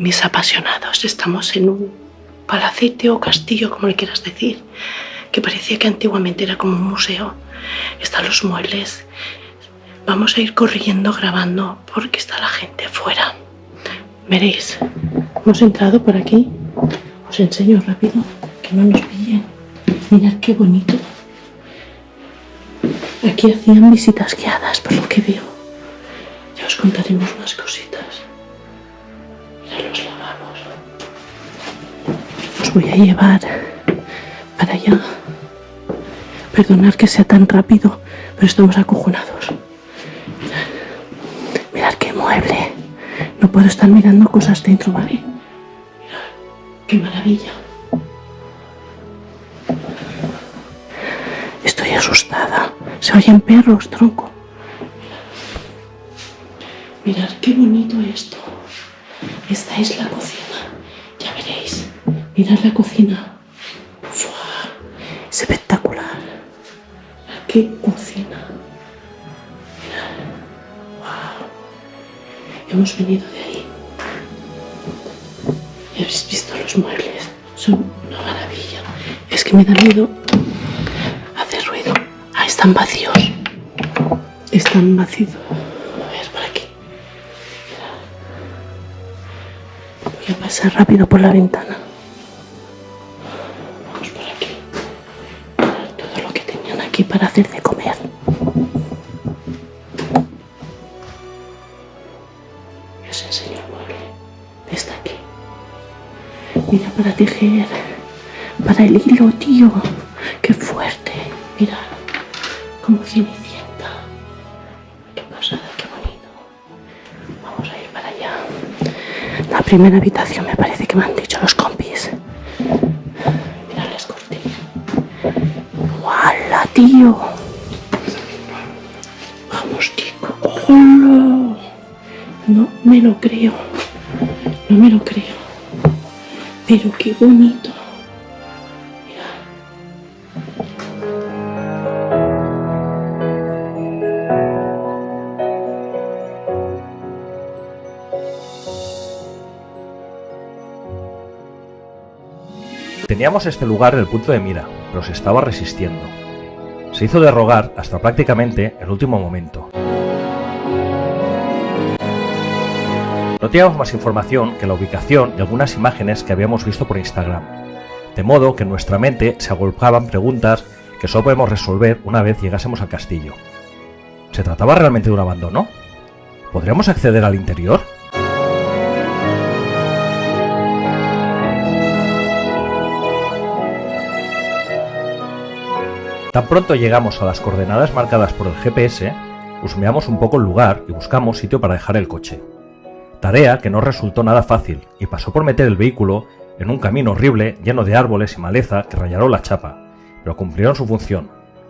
mis apasionados, estamos en un palacete o castillo, como le quieras decir, que parecía que antiguamente era como un museo. Están los muebles. Vamos a ir corriendo grabando porque está la gente fuera. Veréis, hemos entrado por aquí. Os enseño rápido, que no nos pillen. Mirad qué bonito. Aquí hacían visitas guiadas, por lo que veo. Ya os contaremos más cositas. Mirad los lavabos. Os voy a llevar para allá. Perdonad que sea tan rápido, pero estamos acojonados. Mirad qué mueble. No puedo estar mirando cosas dentro, ¿vale? Mirad, qué maravilla. Estoy asustada. Se oyen perros, tronco. Mirad qué bonito esto. Esta es la cocina. Ya veréis. Mirad la cocina. ¡Fua! Es espectacular. Mirad qué cocina. Mirad. ¡Wow! Hemos venido de ahí. ¿Ya habéis visto los muebles? Son una maravilla. Es que me da miedo hacer ruido. Ah, están vacíos. Están vacíos. A ver, por aquí. Voy a pasar rápido por la ventana. Vamos por aquí. Mirad todo lo que tenían aquí para hacer de comer. Os enseño el mueble. Está aquí. Mira, para tejer. Para el hilo, tío. Qué fuerte. Mira. Como Cenicienta. Qué pasada, qué bonito. Vamos a ir para allá. La primera habitación me parece que me han dicho los compis. Mirad las cortinas. ¡Hala, tío! Vamos, chico. ¡Hola! No me lo creo. No me lo creo. Pero qué bonito. Teníamos este lugar en el punto de mira, pero se estaba resistiendo. Se hizo de rogar hasta prácticamente el último momento. No teníamos más información que la ubicación y algunas imágenes que habíamos visto por Instagram, de modo que en nuestra mente se agolpaban preguntas que solo podemos resolver una vez llegásemos al castillo. ¿Se trataba realmente de un abandono? ¿Podríamos acceder al interior? Tan pronto llegamos a las coordenadas marcadas por el GPS, husmeamos un poco el lugar y buscamos sitio para dejar el coche. Tarea que no resultó nada fácil y pasó por meter el vehículo en un camino horrible lleno de árboles y maleza que rayaron la chapa, pero cumplieron su función,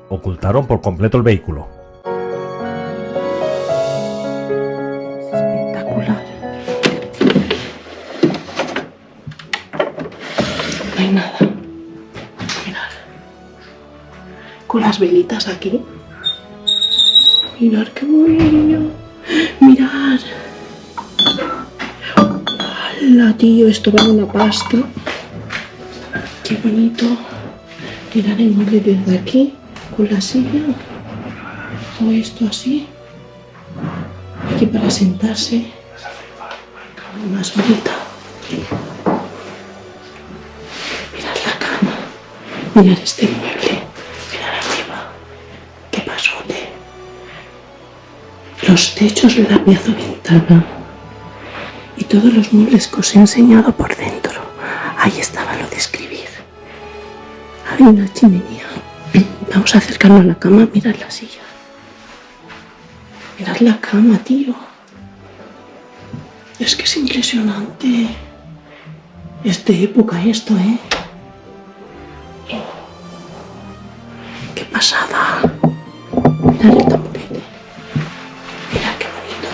ocultaron por completo el vehículo. Espectacular. No hay nada. Mirad. Con las velitas aquí. Mirad qué bonito. Mirad. ¡Hala, tío! Esto vale una pasta. Qué bonito. Mirad el mueble desde aquí. Con la silla. O esto así. Aquí para sentarse. Más bonita. Mirad la cama. Mirad este mueble. Mirad arriba. Qué pasote. Los techos de la pieza ventana. Y todos los muebles que os he enseñado por dentro. Ahí estaba lo de escribir. Hay una chimenea. Vamos a acercarnos a la cama. Mirad la silla. Mirad la cama, tío. Es que es impresionante. Es de época esto, ¿eh? ¡Qué pasada! Mirad el tamborete. Mirad qué bonito.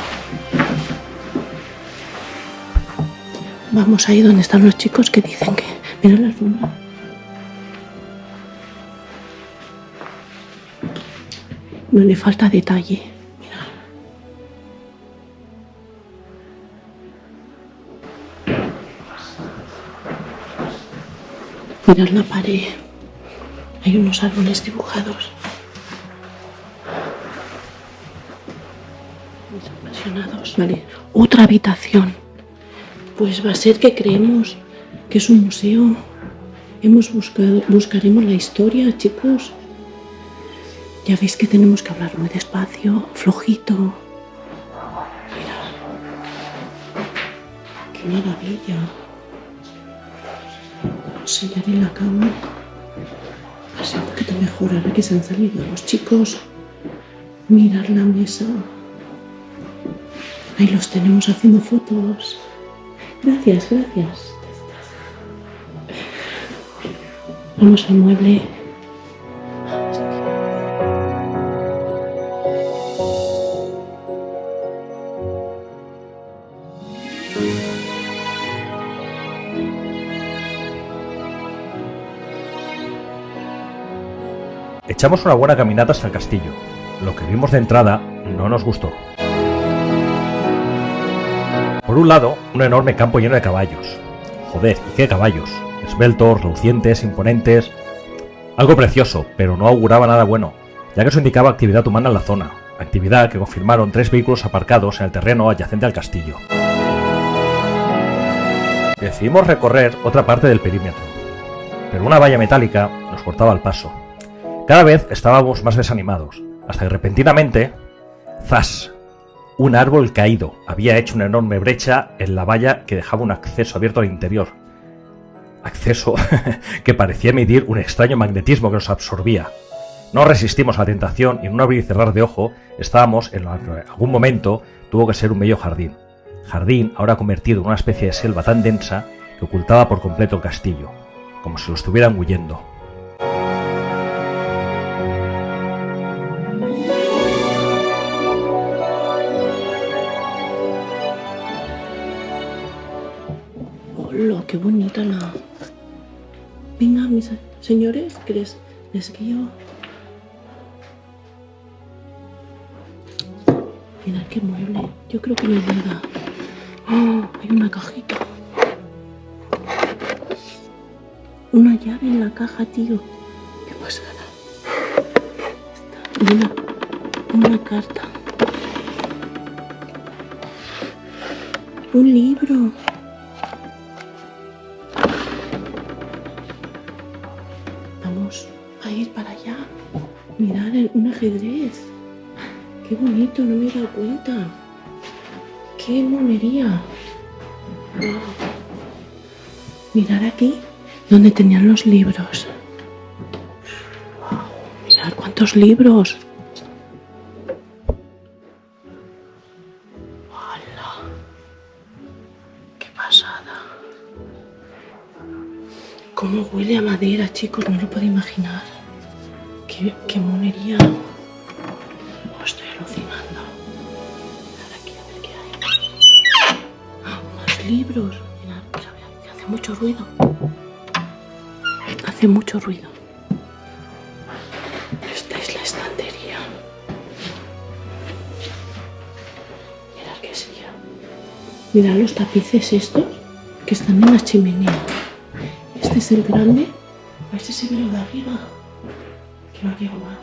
Vamos ahí donde están los chicos que dicen que... Mirad la alfombra. No le falta detalle. Mirad. Mirad la pared. Hay unos árboles dibujados. Mis apasionados. Vale, otra habitación. Pues va a ser que creemos que es un museo. Buscaremos la historia, chicos. Ya veis que tenemos que hablar muy despacio, flojito. Mira. ¡Qué maravilla! Os enseñaré la cama. Así un poquito mejor ahora que se han salido los chicos. Mirad la mesa. Ahí los tenemos haciendo fotos. Gracias, gracias. Vamos al mueble. Echamos una buena caminata hasta el castillo. Lo que vimos de entrada no nos gustó. Por un lado, un enorme campo lleno de caballos. Joder, ¿y qué caballos? Esbeltos, relucientes, imponentes. Algo precioso, pero no auguraba nada bueno, ya que eso indicaba actividad humana en la zona. Actividad que confirmaron 3 vehículos aparcados en el terreno adyacente al castillo. Decidimos recorrer otra parte del perímetro, pero una valla metálica nos cortaba el paso. Cada vez estábamos más desanimados, hasta que repentinamente, ¡zas!, un árbol caído había hecho una enorme brecha en la valla que dejaba un acceso abierto al interior. Acceso que parecía emitir un extraño magnetismo que nos absorbía. No resistimos a la tentación y en un abrir y cerrar de ojo estábamos en lo que en algún momento tuvo que ser un bello jardín. Jardín ahora convertido en una especie de selva tan densa que ocultaba por completo el castillo, como si lo estuvieran huyendo. ¡Hola, qué bonita la! Venga, mis señores, que les guío. Mirad qué mueble. Yo creo que no hay nada. ¡Oh! Hay una cajita. Una llave en la caja, tío. Qué pasada. Una carta. Un libro. Vamos a ir para allá. Mirad, un ajedrez. Qué bonito, no me he dado cuenta. ¡Qué monería! Wow. Mirad aquí, donde tenían los libros. Wow. Mirad cuántos libros. ¡Hala! ¡Qué pasada! Cómo huele a madera, chicos, no lo puedo imaginar. ¡Qué monería! Estoy alucinando. A ver qué hay. ¡Ah, más libros! Mirad, que hace mucho ruido. Hace mucho ruido. Esta es la estantería. Mirad qué silla. Mirad los tapices estos que están en la chimenea. Este es el grande. A ver si se ve lo de arriba. Que no llego más.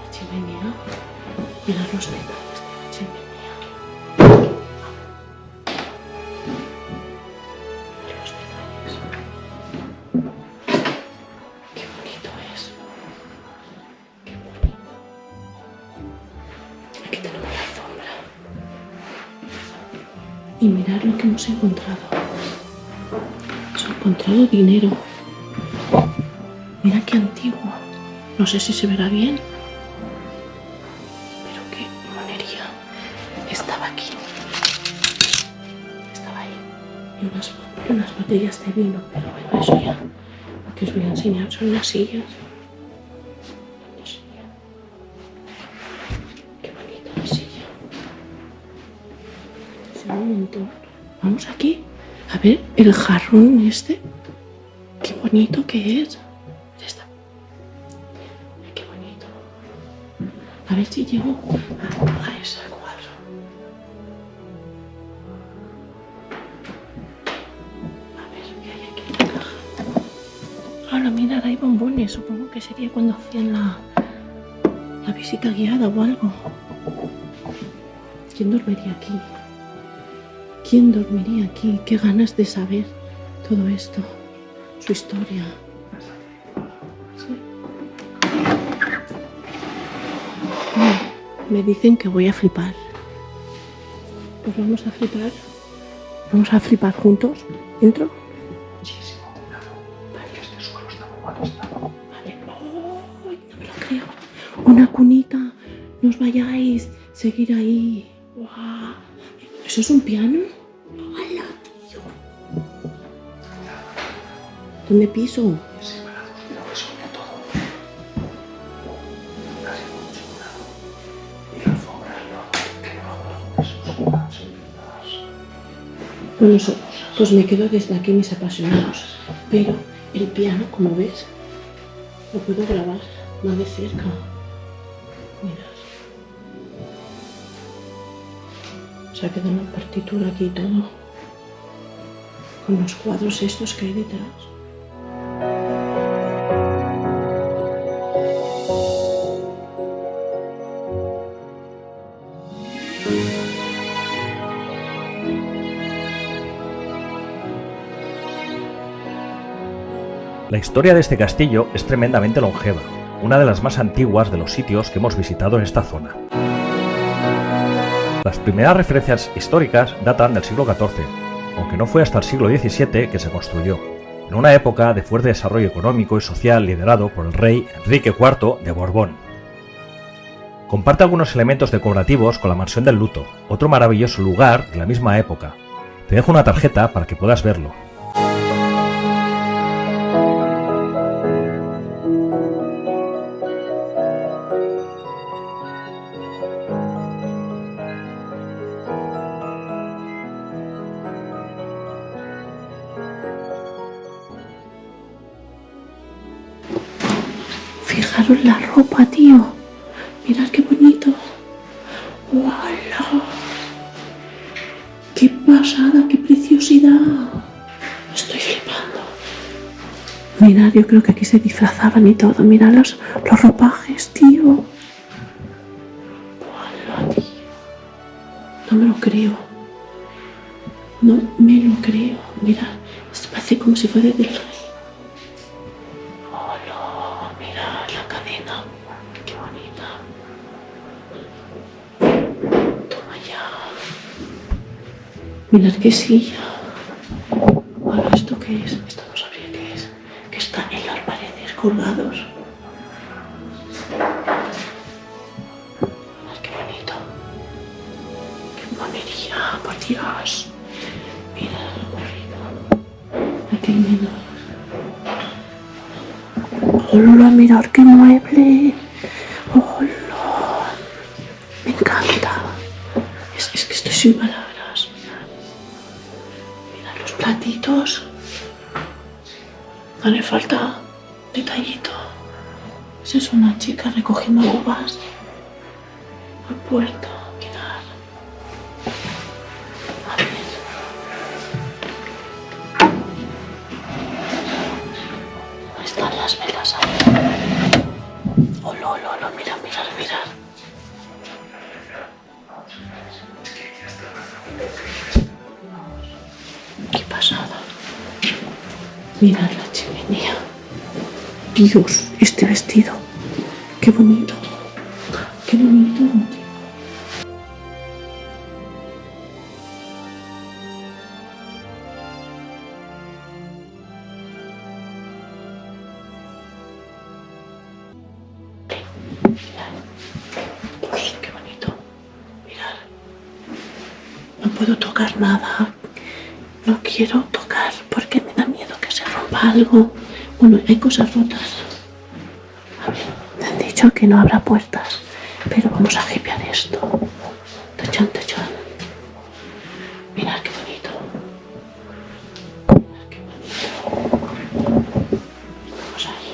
Chimenea. Mirad los detalles de la chimenea. Mirad los detalles. Qué bonito es. Qué bonito. Aquí tenemos la alfombra. Y mirad lo que hemos encontrado. Hemos encontrado dinero. Mira qué antiguo. No sé si se verá bien. Pero qué monería. Estaba aquí. Estaba ahí. Y unas botellas de vino. Pero bueno, eso ya. Lo que os voy a enseñar son las sillas. Qué bonita la silla. Se ve un montón. Vamos aquí. A ver, el jarrón este. Qué bonito que es. Ya está. Qué bonito. A ver si llego a ese cuadro. Hola, mirad, hay bombones. Supongo que sería cuando hacían la visita guiada o algo. ¿Quién dormiría aquí? ¿Quién dormiría aquí? Qué ganas de saber todo esto, su historia. ¿Sí? Me dicen que voy a flipar. Pues vamos a flipar. Vamos a flipar juntos. ¿Entro? Muchísimo cuidado. Vale. Que este suelo está muy mal estado. Vale. ¡Oh! No me lo creo. Una cunita. No os vayáis. Seguir ahí. ¡Wow! ¿Eso es un piano? ¡Hala, tío! ¿Dónde piso? Separados, pero que suene todo. Casi mucho cuidado. Y la alfombra que debajo de los huesos. Bueno, pues me quedo desde aquí, mis apasionados. Pero el piano, como ves, lo puedo grabar más de cerca. Mirad. Se ha quedado una partitura aquí y todo. Con los cuadros estos que hay detrás. La historia de este castillo es tremendamente longeva, una de las más antiguas de los sitios que hemos visitado en esta zona. Las primeras referencias históricas datan del siglo XIV, aunque no fue hasta el siglo XVII que se construyó, en una época de fuerte desarrollo económico y social liderado por el rey Enrique IV de Borbón. Comparte algunos elementos decorativos con la Mansión del Luto, otro maravilloso lugar de la misma época. Te dejo una tarjeta para que puedas verlo. Fijaros la ropa, tío. Mirad qué bonito. ¡Hola! ¡Qué pasada! ¡Qué preciosidad! Estoy flipando. Mirad, yo creo que aquí se disfrazaban y todo. Mirad los ropajes, tío. ¡Hola, tío! No me lo creo. No me lo creo. Mirad, esto parece como si fuera del rey. Mirad qué silla. Ahora, ¿esto qué es? Esto no sabría qué es. Que está en las paredes colgados. Mirad qué bonito. Qué monería, por Dios. Mirad qué bonito. Aquí hay menos. ¡Hola! Mirad qué mueble. ¡Hola! Me encanta. Es que estoy sin palabras. Platitos. No le falta detallito. Esa es una chica recogiendo uvas al puerto. Mirad. A ver. Ahí están las velas ahí. Hola, hola, hola. Mirad, mirad, mirad. Qué pasada. Mirad la chimenea. Dios, este vestido. Qué bonito. Qué bonito. Mirad. Pues qué bonito. Mirad. No puedo tocar nada. No quiero tocar porque me da miedo que se rompa algo. Bueno, hay cosas rotas. A ver, me han dicho que no habrá puertas, pero vamos a hipear esto. Tachán, tachán. Mirad qué bonito. Mirad qué bonito. Vamos ahí.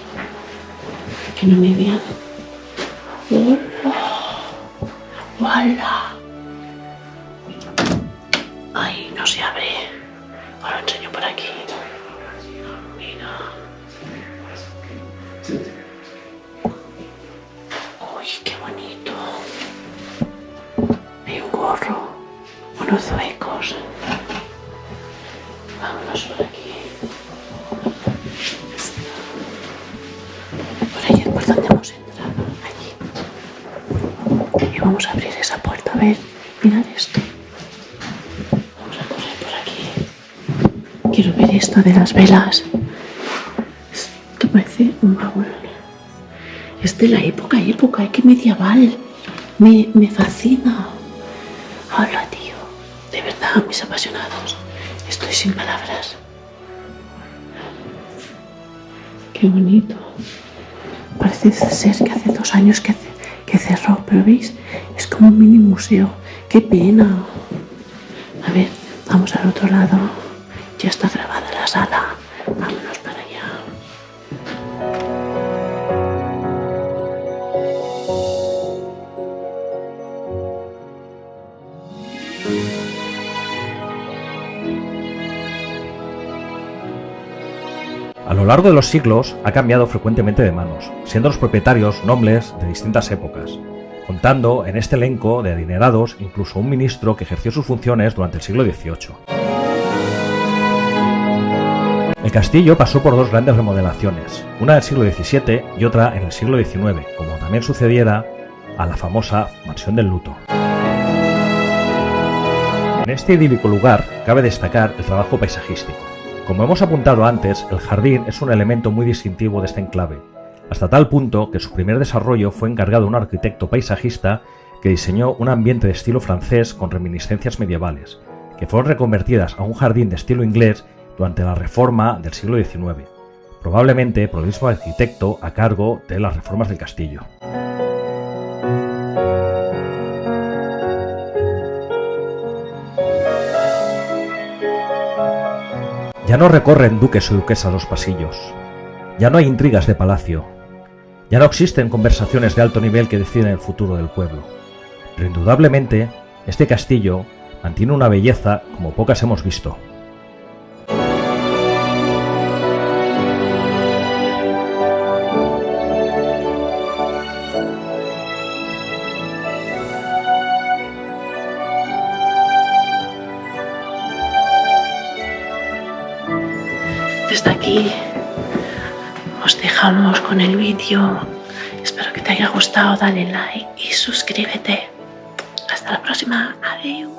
Que no me vean. ¡Hola! ¡Hola! Ay, no se abre. Ahora enseño por aquí. Mira. unos zuecos. Vámonos por aquí. Por ahí es por donde hemos entrado. Allí. Y vamos a abrir esa puerta. A ver, mirad esto. Vamos a correr por aquí. Quiero ver esto de las velas. Esto parece un baúl. Es de la época, que medieval. Me fascina. Hola, tío. De verdad, mis apasionados. Estoy sin palabras. Qué bonito. Parece ser que hace 2 años que cerró, pero ¿veis? Es como un mini museo. ¡Qué pena! A ver, vamos al otro lado. Ya está grabada la sala. Vámonos para allá. A lo largo de los siglos ha cambiado frecuentemente de manos, siendo los propietarios nobles de distintas épocas, contando en este elenco de adinerados incluso un ministro que ejerció sus funciones durante el siglo XVIII. El castillo pasó por 2 grandes remodelaciones, una del siglo XVII y otra en el siglo XIX, como también sucediera a la famosa Mansión del Luto. En este idílico lugar cabe destacar el trabajo paisajístico. Como hemos apuntado antes, el jardín es un elemento muy distintivo de este enclave, hasta tal punto que su primer desarrollo fue encargado a un arquitecto paisajista que diseñó un ambiente de estilo francés con reminiscencias medievales, que fueron reconvertidas a un jardín de estilo inglés durante la Reforma del siglo XIX, probablemente por el mismo arquitecto a cargo de las reformas del castillo. Ya no recorren duques o duquesas los pasillos, ya no hay intrigas de palacio, ya no existen conversaciones de alto nivel que deciden el futuro del pueblo, pero indudablemente este castillo mantiene una belleza como pocas hemos visto. Desde aquí os dejamos con el vídeo. Espero que te haya gustado. Dale like y suscríbete. Hasta la próxima. Adiós.